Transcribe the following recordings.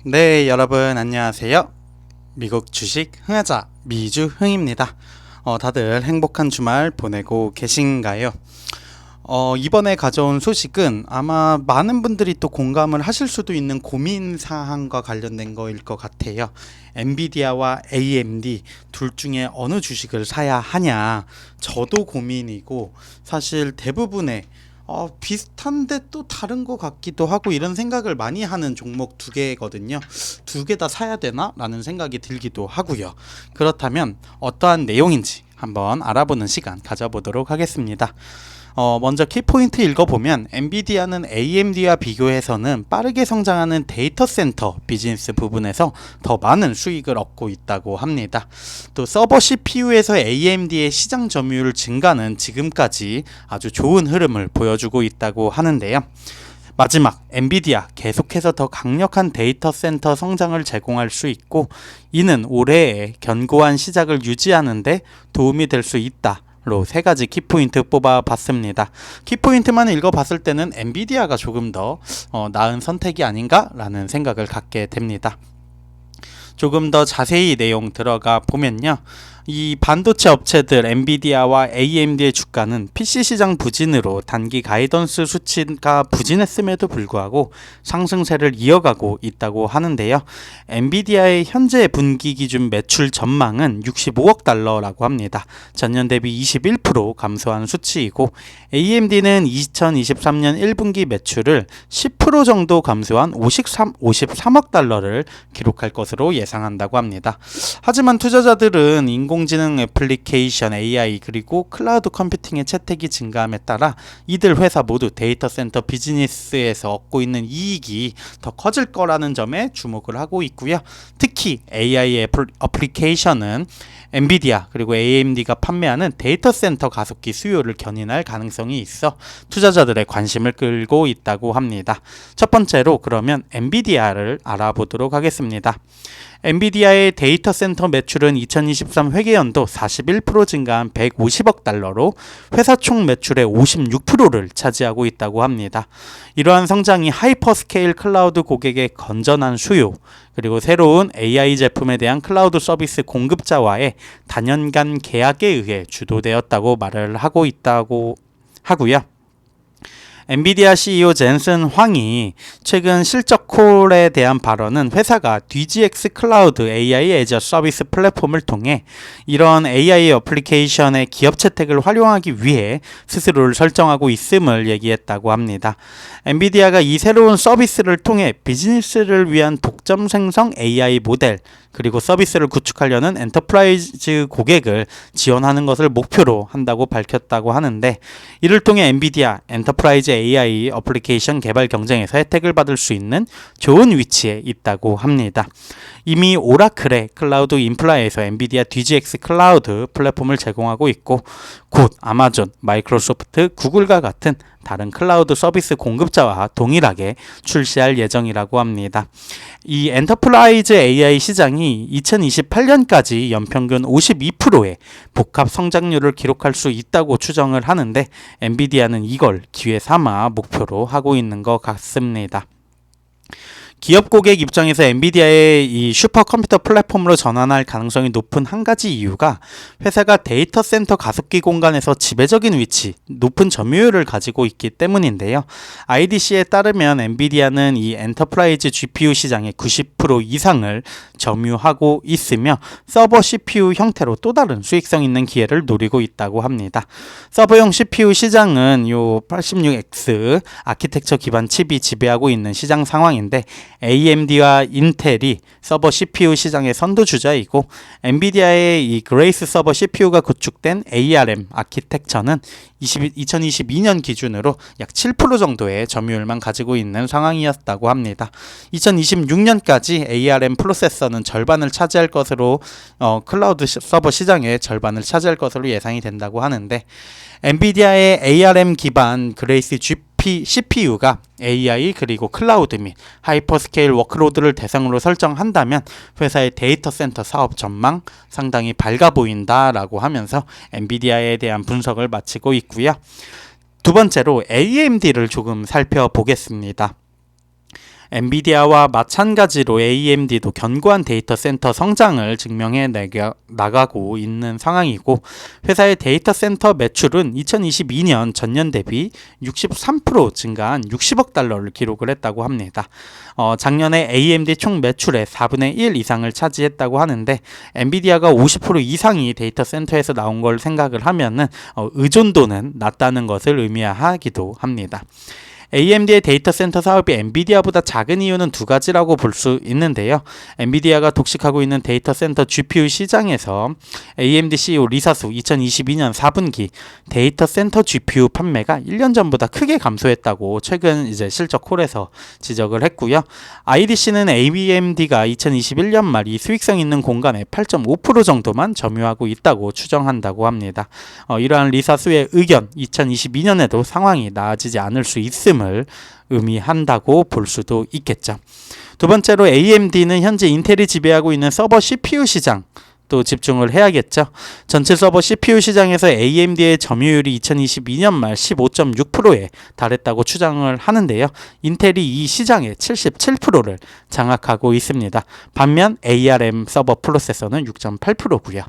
네, 여러분 안녕하세요. 미국 주식 흥하자 미주흥입니다. 다들 행복한 주말 보내고 계신가요? 이번에 가져온 소식은 아마 많은 분들이 또 공감을 하실 수도 있는 고민 사항과 관련된 거일 것 같아요. 엔비디아와 AMD 둘 중에 어느 주식을 사야 하냐? 저도 고민이고 사실 대부분의 비슷한데 또 다른 것 같기도 하고 이런 생각을 많이 하는 종목 두 개거든요. 두 개 다 사야 되나? 라는 생각이 들기도 하고요. 그렇다면 어떠한 내용인지 한번 알아보는 시간 가져보도록 하겠습니다. 먼저 키포인트 읽어보면 엔비디아는 AMD와 비교해서는 빠르게 성장하는 데이터 센터 비즈니스 부분에서 더 많은 수익을 얻고 있다고 합니다. 또 서버 CPU에서 AMD의 시장 점유율 증가는 지금까지 아주 좋은 흐름을 보여주고 있다고 하는데요. 마지막, 엔비디아 계속해서 더 강력한 데이터 센터 성장을 제공할 수 있고 이는 올해의 견고한 시작을 유지하는 데 도움이 될 수 있다. 로 세 가지 키포인트 뽑아봤습니다. 키포인트만 읽어봤을 때는 엔비디아가 조금 더 나은 선택이 아닌가라는 생각을 갖게 됩니다. 조금 더 자세히 내용 들어가 보면요. 이 반도체 업체들 엔비디아와 AMD의 주가는 PC 시장 부진으로 단기 가이던스 수치가 부진했음에도 불구하고 상승세를 이어가고 있다고 하는데요. 엔비디아의 현재 분기 기준 매출 전망은 65억 달러라고 합니다. 전년 대비 21% 감소한 수치이고 AMD는 2023년 1분기 매출을 10% 정도 감소한 53억 달러를 기록할 것으로 예상한다고 합니다. 하지만 투자자들은 인공지능 애플리케이션 AI 그리고 클라우드 컴퓨팅의 채택이 증가함에 따라 이들 회사 모두 데이터 센터 비즈니스에서 얻고 있는 이익이 더 커질 거라는 점에 주목을 하고 있고요. 특히 AI 애플리케이션은 엔비디아 그리고 AMD가 판매하는 데이터 센터 가속기 수요를 견인할 가능성이 있어 투자자들의 관심을 끌고 있다고 합니다. 첫 번째로 그러면 엔비디아를 알아보도록 하겠습니다. 엔비디아의 데이터 센터 매출은 2023 회계연도 41% 증가한 150억 달러로 회사 총 매출의 56%를 차지하고 있다고 합니다. 이러한 성장이 하이퍼스케일 클라우드 고객의 건전한 수요 그리고 새로운 AI 제품에 대한 클라우드 서비스 공급자와의 단연간 계약에 의해 주도되었다고 말을 하고 있다고 하고요. 엔비디아 CEO 젠슨 황이 최근 실적 콜에 대한 발언은 회사가 DGX 클라우드 AI 애저 서비스 플랫폼을 통해 이런 AI 어플리케이션의 기업 채택을 활용하기 위해 스스로를 설정하고 있음을 얘기했다고 합니다. 엔비디아가 이 새로운 서비스를 통해 비즈니스를 위한 독점 생성 AI 모델 그리고 서비스를 구축하려는 엔터프라이즈 고객을 지원하는 것을 목표로 한다고 밝혔다고 하는데 이를 통해 엔비디아 엔터프라이즈 AI 어플리케이션 개발 경쟁에서 혜택을 받을 수 있는 좋은 위치에 있다고 합니다. 이미 오라클의 클라우드 인프라에서 엔비디아 DGX 클라우드 플랫폼을 제공하고 있고 곧 아마존, 마이크로소프트, 구글과 같은 다른 클라우드 서비스 공급자와 동일하게 출시할 예정이라고 합니다. 이 엔터프라이즈 AI 시장이 2028년까지 연평균 52%의 복합 성장률을 기록할 수 있다고 추정을 하는데 엔비디아는 이걸 기회 삼아 목표로 하고 있는 것 같습니다. 기업 고객 입장에서 엔비디아의 이 슈퍼컴퓨터 플랫폼으로 전환할 가능성이 높은 한 가지 이유가 회사가 데이터 센터 가속기 공간에서 지배적인 위치, 높은 점유율을 가지고 있기 때문인데요. IDC에 따르면 엔비디아는 이 엔터프라이즈 GPU 시장의 90% 이상을 점유하고 있으며 서버 CPU 형태로 또 다른 수익성 있는 기회를 노리고 있다고 합니다. 서버용 CPU 시장은 요 86X 아키텍처 기반 칩이 지배하고 있는 시장 상황인데 AMD와 인텔이 서버 CPU 시장의 선두주자이고 엔비디아의 이 그레이스 서버 CPU가 구축된 ARM 아키텍처는 2022년 기준으로 약 7% 정도의 점유율만 가지고 있는 상황이었다고 합니다. 2026년까지 ARM 프로세서는 절반을 차지할 것으로 클라우드 서버 시장의 절반을 차지할 것으로 예상이 된다고 하는데 엔비디아의 ARM 기반 그레이스 CPU가 AI 그리고 클라우드 및 하이퍼스케일 워크로드를 대상으로 설정한다면 회사의 데이터 센터 사업 전망 상당히 밝아 보인다라고 하면서 엔비디아에 대한 분석을 마치고 있고요. 두 번째로 AMD를 조금 살펴보겠습니다. 엔비디아와 마찬가지로 AMD도 견고한 데이터 센터 성장을 증명해 나가고 있는 상황이고, 회사의 데이터 센터 매출은 2022년 전년 대비 63% 증가한 60억 달러를 기록을 했다고 합니다. 작년에 AMD 총 매출의 4분의 1 이상을 차지했다고 하는데, 엔비디아가 50% 이상이 데이터 센터에서 나온 걸 생각을 하면은 의존도는 낮다는 것을 의미하기도 합니다. AMD의 데이터 센터 사업이 엔비디아보다 작은 이유는 두 가지라고 볼 수 있는데요. 엔비디아가 독식하고 있는 데이터 센터 GPU 시장에서 AMD CEO 리사수 2022년 4분기 데이터 센터 GPU 판매가 1년 전보다 크게 감소했다고 최근 실적 콜에서 지적을 했고요. IDC는 AMD가 2021년 말 이 수익성 있는 공간의 8.5% 정도만 점유하고 있다고 추정한다고 합니다. 이러한 리사수의 의견, 2022년에도 상황이 나아지지 않을 수 있음을 의미한다고 볼 수도 있겠죠. 두 번째로 AMD는 현재 인텔이 지배하고 있는 서버 CPU 시장 또 집중을 해야겠죠. 전체 서버 CPU 시장에서 AMD의 점유율이 2022년 말 15.6%에 달했다고 추정을 하는데요. 인텔이 이 시장의 77%를 장악하고 있습니다. 반면 ARM 서버 프로세서는 6.8%고요.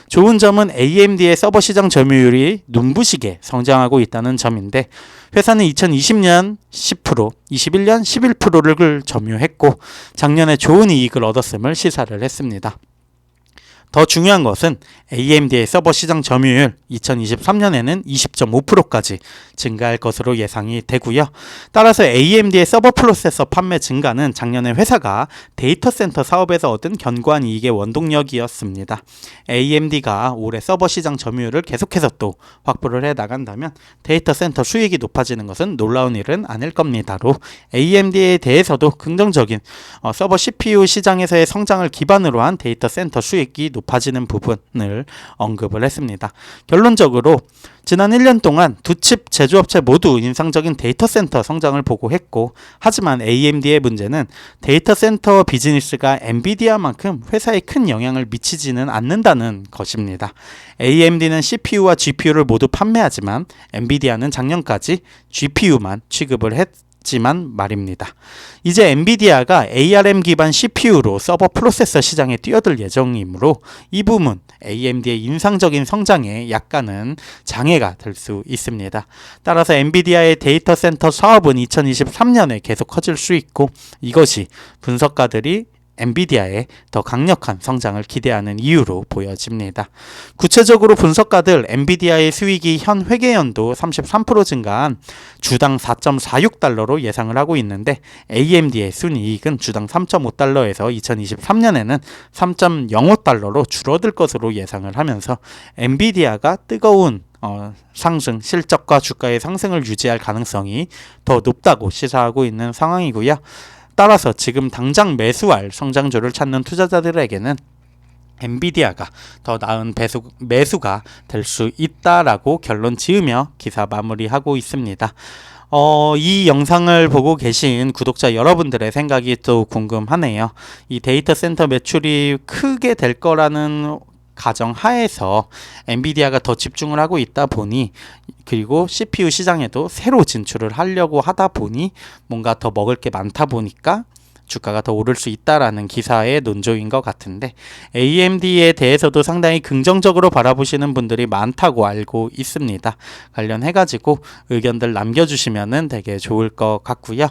좋은 점은 AMD의 서버 시장 점유율이 눈부시게 성장하고 있다는 점인데, 회사는 2020년 10%, 21년 11%를 점유했고 작년에 좋은 이익을 얻었음을 시사를 했습니다. 더 중요한 것은 AMD의 서버 시장 점유율 2023년에는 20.5%까지 증가할 것으로 예상이 되고요. 따라서 AMD의 서버 프로세서 판매 증가는 작년에 회사가 데이터 센터 사업에서 얻은 견고한 이익의 원동력이었습니다. AMD가 올해 서버 시장 점유율을 계속해서 또 확보를 해 나간다면 데이터 센터 수익이 높아지는 것은 놀라운 일은 아닐 겁니다로, AMD에 대해서도 긍정적인 서버 CPU 시장에서의 성장을 기반으로 한 데이터 센터 수익이 높아지는 부분을 언급을 했습니다. 결론적으로 지난 1년 동안 두 칩 제조업체 모두 인상적인 데이터 센터 성장을 보고했고, 하지만 AMD의 문제는 데이터 센터 비즈니스가 엔비디아만큼 회사에 큰 영향을 미치지는 않는다는 것입니다. AMD는 CPU와 GPU를 모두 판매하지만 엔비디아는 작년까지 GPU만 취급을 했지만 말입니다. 이제 엔비디아가 ARM 기반 CPU로 서버 프로세서 시장에 뛰어들 예정이므로 이 부분 AMD의 인상적인 성장에 약간은 장애가 될 수 있습니다. 따라서 엔비디아의 데이터 센터 사업은 2023년에 계속 커질 수 있고, 이것이 분석가들이 엔비디아의 더 강력한 성장을 기대하는 이유로 보여집니다. 구체적으로 분석가들 엔비디아의 수익이 현 회계연도 33% 증가한 주당 4.46달러로 예상을 하고 있는데, AMD의 순이익은 주당 3.5달러에서 2023년에는 3.05달러로 줄어들 것으로 예상을 하면서 엔비디아가 뜨거운 상승, 실적과 주가의 상승을 유지할 가능성이 더 높다고 시사하고 있는 상황이고요. 따라서 지금 당장 매수할 성장주를 찾는 투자자들에게는 엔비디아가 더 나은 매수가 될 수 있다라고 결론 지으며 기사 마무리하고 있습니다. 이 영상을 보고 계신 구독자 여러분들의 생각이 또 궁금하네요. 이 데이터 센터 매출이 크게 될 거라는 가정 하에서 엔비디아가 더 집중을 하고 있다 보니, 그리고 CPU 시장에도 새로 진출을 하려고 하다 보니 뭔가 더 먹을 게 많다 보니까 주가가 더 오를 수 있다라는 기사의 논조인 것 같은데, AMD에 대해서도 상당히 긍정적으로 바라보시는 분들이 많다고 알고 있습니다. 관련해가지고 의견들 남겨주시면 되게 좋을 것 같고요.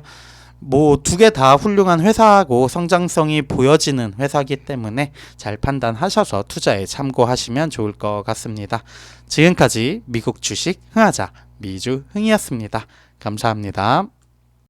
두 개 다 훌륭한 회사하고 성장성이 보여지는 회사이기 때문에 잘 판단하셔서 투자에 참고하시면 좋을 것 같습니다. 지금까지 미국 주식 흥하자 미주흥이었습니다. 감사합니다.